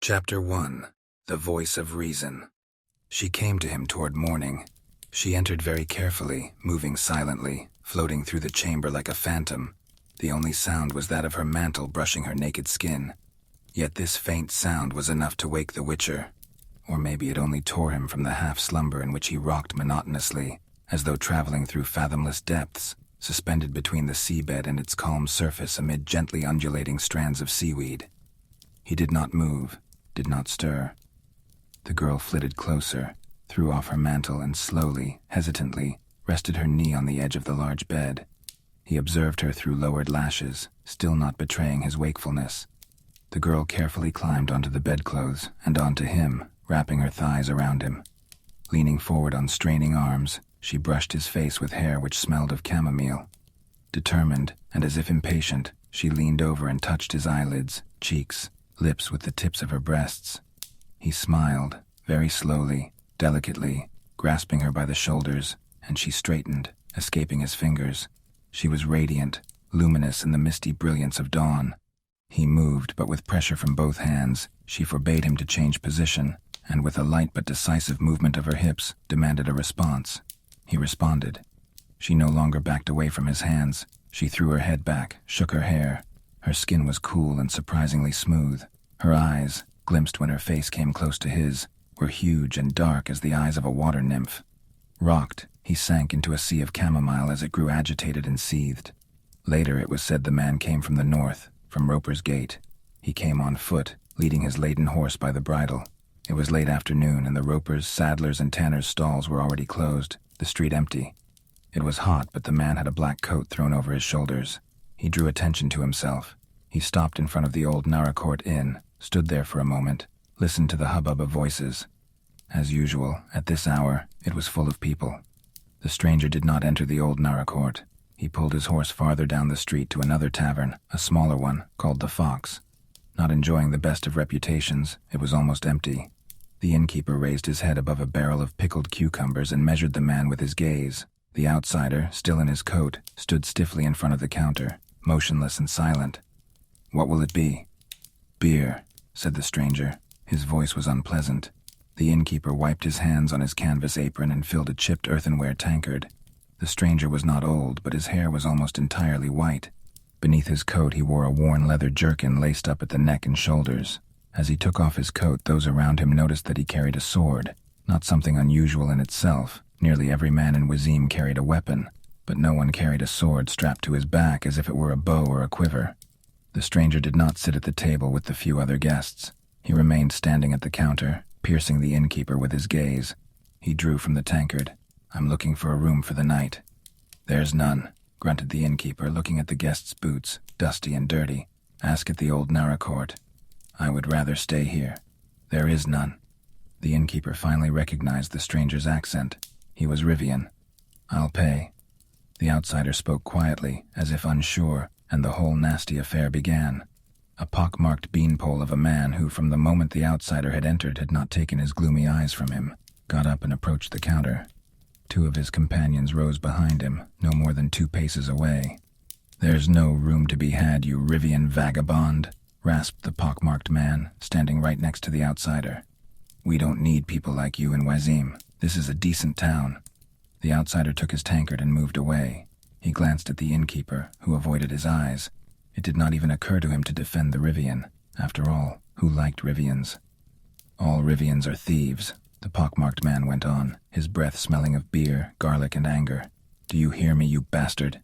Chapter 1. The Voice of Reason. She came to him toward morning. She entered very carefully, moving silently, floating through the chamber like a phantom. The only sound was that of her mantle brushing her naked skin. Yet this faint sound was enough to wake the Witcher. Or maybe it only tore him from the half-slumber in which he rocked monotonously, as though traveling through fathomless depths, suspended between the seabed and its calm surface amid gently undulating strands of seaweed. He did not move, did not stir. The girl flitted closer, threw off her mantle and slowly, hesitantly, rested her knee on the edge of the large bed. He observed her through lowered lashes, still not betraying his wakefulness. The girl carefully climbed onto the bedclothes and onto him, wrapping her thighs around him. Leaning forward on straining arms, she brushed his face with hair which smelled of chamomile. Determined, and as if impatient, she leaned over and touched his eyelids, cheeks, lips with the tips of her breasts. He smiled, very slowly, delicately, grasping her by the shoulders, and she straightened, escaping his fingers. She was radiant, luminous in the misty brilliance of dawn. He moved, but with pressure from both hands, she forbade him to change position, and with a light but decisive movement of her hips, demanded a response. He responded. She no longer backed away from his hands. She threw her head back, shook her hair. Her skin was cool and surprisingly smooth. Her eyes, glimpsed when her face came close to his, were huge and dark as the eyes of a water nymph. Rocked, he sank into a sea of chamomile as it grew agitated and seethed. Later it was said the man came from the north, from Roper's Gate. He came on foot, leading his laden horse by the bridle. It was late afternoon, and the ropers', saddlers', and tanners' stalls were already closed, the street empty. It was hot, but the man had a black coat thrown over his shoulders. He drew attention to himself. He stopped in front of the old Naracourt Inn, stood there for a moment, listened to the hubbub of voices. As usual, at this hour, it was full of people. The stranger did not enter the old Naracourt. He pulled his horse farther down the street to another tavern, a smaller one, called the Fox. Not enjoying the best of reputations, it was almost empty. The innkeeper raised his head above a barrel of pickled cucumbers and measured the man with his gaze. The outsider, still in his coat, stood stiffly in front of the counter, motionless and silent. "What will it be?" "Beer," said the stranger. His voice was unpleasant. The innkeeper wiped his hands on his canvas apron and filled a chipped earthenware tankard. The stranger was not old, but his hair was almost entirely white. Beneath his coat he wore a worn leather jerkin laced up at the neck and shoulders. As he took off his coat, those around him noticed that he carried a sword, not something unusual in itself. Nearly every man in Wazim carried a weapon, but no one carried a sword strapped to his back as if it were a bow or a quiver. The stranger did not sit at the table with the few other guests. He remained standing at the counter, piercing the innkeeper with his gaze. He drew from the tankard. "I'm looking for a room for the night." "There's none," grunted the innkeeper, looking at the guest's boots, dusty and dirty. "Ask at the old Naracourt." "I would rather stay here." "There is none." The innkeeper finally recognized the stranger's accent. He was Rivian. "I'll pay." The outsider spoke quietly, as if unsure, and the whole nasty affair began. A pock-marked beanpole of a man who, from the moment the outsider had entered, had not taken his gloomy eyes from him, got up and approached the counter. Two of his companions rose behind him, no more than 2 paces away. "There's no room to be had, you Rivian vagabond," rasped the pock-marked man, standing right next to the outsider. "We don't need people like you in Wazim. This is a decent town." The outsider took his tankard and moved away. He glanced at the innkeeper, who avoided his eyes. It did not even occur to him to defend the Rivian. After all, who liked Rivians? "All Rivians are thieves," the pock-marked man went on, his breath smelling of beer, garlic, and anger. "Do you hear me, you bastard?"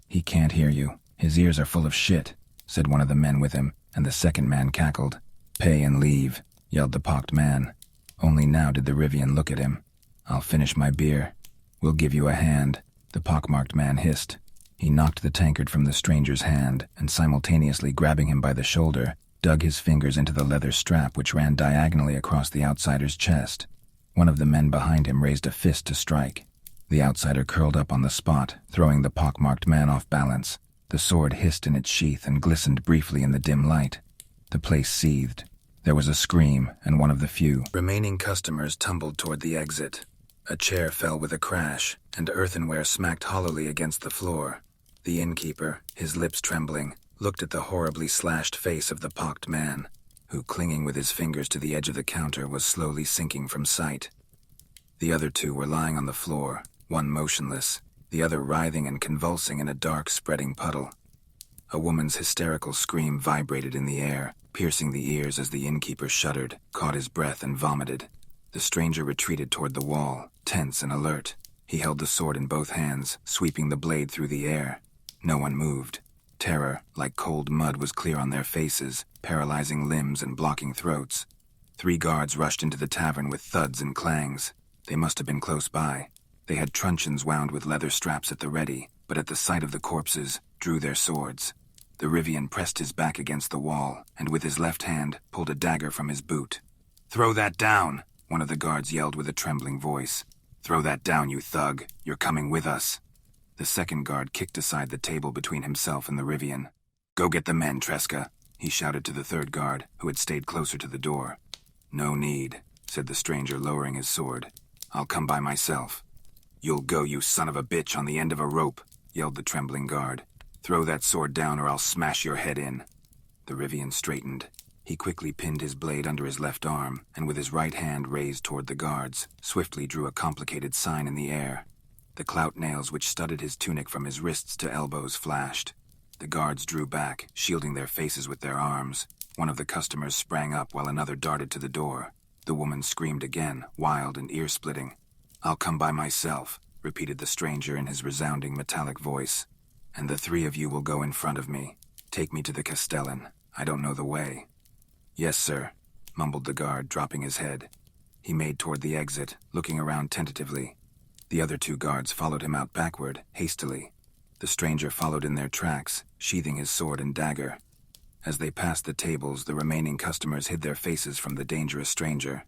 "He can't hear you. His ears are full of shit," said one of the men with him, and the second man cackled. "Pay and leave," yelled the pocked man. Only now did the Rivian look at him. "I'll finish my beer." "We'll give you a hand," the pock-marked man hissed. He knocked the tankard from the stranger's hand, and simultaneously grabbing him by the shoulder, dug his fingers into the leather strap which ran diagonally across the outsider's chest. One of the men behind him raised a fist to strike. The outsider curled up on the spot, throwing the pock-marked man off balance. The sword hissed in its sheath and glistened briefly in the dim light. The place seethed. There was a scream, and one of the few remaining customers tumbled toward the exit. A chair fell with a crash, and earthenware smacked hollowly against the floor. The innkeeper, his lips trembling, looked at the horribly slashed face of the pocked man. who, clinging with his fingers to the edge of the counter, was slowly sinking from sight. The other two were lying on the floor, one motionless, the other writhing and convulsing in a dark, spreading puddle. A woman's hysterical scream vibrated in the air, piercing the ears as the innkeeper shuddered, caught his breath, and vomited. The stranger retreated toward the wall, tense and alert. He held the sword in both hands, sweeping the blade through the air. No one moved. Terror, like cold mud, was clear on their faces, paralyzing limbs and blocking throats. 3 guards rushed into the tavern with thuds and clangs. They must have been close by. They had truncheons wound with leather straps at the ready, but at the sight of the corpses, drew their swords. The Rivian pressed his back against the wall, and with his left hand, pulled a dagger from his boot. "Throw that down!" one of the guards yelled with a trembling voice. "Throw that down, you thug! You're coming with us!" The second guard kicked aside the table between himself and the Rivian. "Go get the men, Tresca," he shouted to the third guard, who had stayed closer to the door. "No need," said the stranger, lowering his sword. "I'll come by myself." "You'll go, you son of a bitch, on the end of a rope," yelled the trembling guard. "Throw that sword down or I'll smash your head in." The Rivian straightened. He quickly pinned his blade under his left arm, and with his right hand raised toward the guards, swiftly drew a complicated sign in the air. The clout nails which studded his tunic from his wrists to elbows flashed. The guards drew back, shielding their faces with their arms. One of the customers sprang up while another darted to the door. The woman screamed again, wild and ear-splitting. "I'll come by myself," repeated the stranger in his resounding metallic voice. "And the 3 of you will go in front of me. Take me to the Castellan. I don't know the way." "Yes, sir," mumbled the guard, dropping his head. He made toward the exit, looking around tentatively. The other 2 guards followed him out backward, hastily. The stranger followed in their tracks, sheathing his sword and dagger. As they passed the tables, the remaining customers hid their faces from the dangerous stranger.